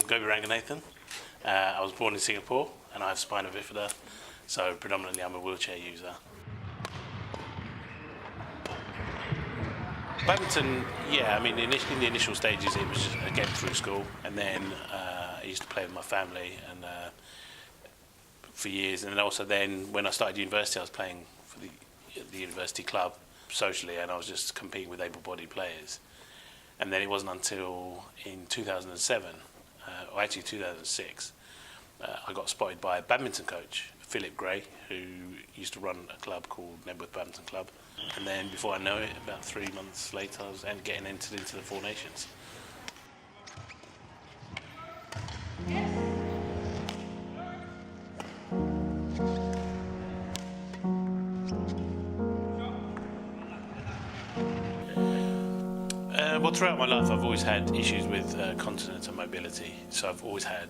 Gobi Rangantahan. I was born in Singapore and I have spina bifida, so predominantly I'm a wheelchair user. Badminton, yeah, I mean in the initial stages it was just a game through school, and then I used to play with my family and for years, and then also when I started university I was playing for the university club socially, and I was just competing with able-bodied players. And then it wasn't until in 2007, or actually 2006, I got spotted by a badminton coach, Philip Gray, who used to run a club called Nebworth Badminton Club. And then before I know it, about 3 months later, I was getting entered into the Four Nations. Well, throughout my life I've always had issues with continence and mobility, so I've always had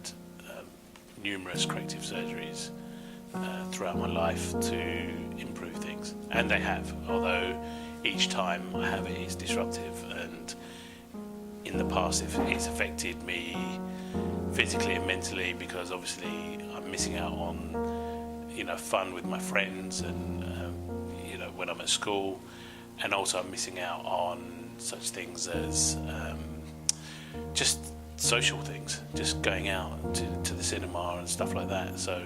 numerous corrective surgeries throughout my life to improve things, and they have, although each time I have it is disruptive, and in the past it's affected me physically and mentally, because obviously I'm missing out on fun with my friends and when I'm at school, and also I'm missing out on such things as just social things, just going out to the cinema and stuff like that. So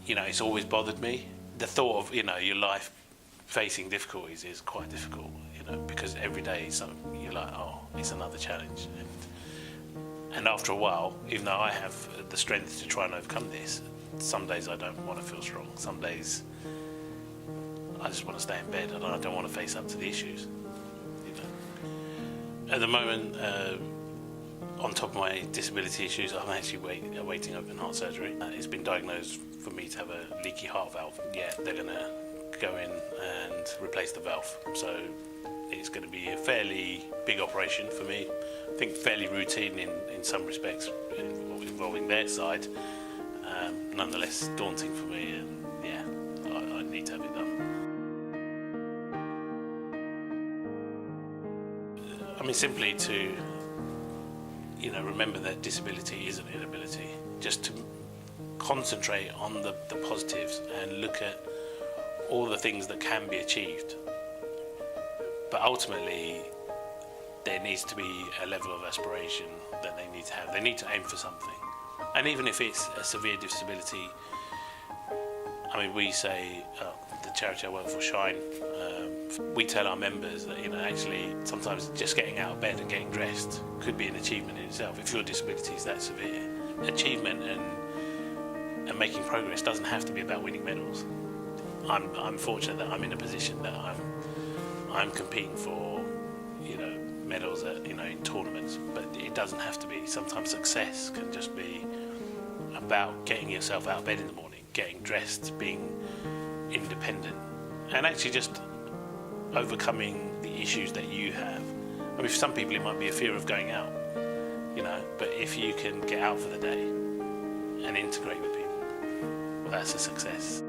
it's always bothered me. The thought of your life facing difficulties is quite difficult, because every day you're like, oh, it's another challenge, and after a while, even though I have the strength to try and overcome this, some days I don't want to feel strong. Some days I just want to stay in bed and I don't want to face up to the issues. At the moment, on top of my disability issues, I'm actually awaiting open heart surgery. It's been diagnosed for me to have a leaky heart valve. Yeah, they're going to go in and replace the valve. So it's going to be a fairly big operation for me. I think fairly routine in some respects involving their side. Nonetheless daunting for me, and yeah, I need to have it done. I mean, simply to remember that disability is an inability, just to concentrate on the positives and look at all the things that can be achieved. But ultimately there needs to be a level of aspiration that they need to have. They need to aim for something, and even if it's a severe disability, I mean, we say, the charity I work for, Shine, we tell our members that actually sometimes just getting out of bed and getting dressed could be an achievement in itself. If your disability is that severe, achievement and making progress doesn't have to be about winning medals. I'm fortunate that I'm in a position that I'm competing for medals at in tournaments, but it doesn't have to be. Sometimes success can just be about getting yourself out of bed in the morning, getting dressed, being independent, and actually just overcoming the issues that you have. I mean, for some people it might be a fear of going out, but if you can get out for the day and integrate with people, well, that's a success.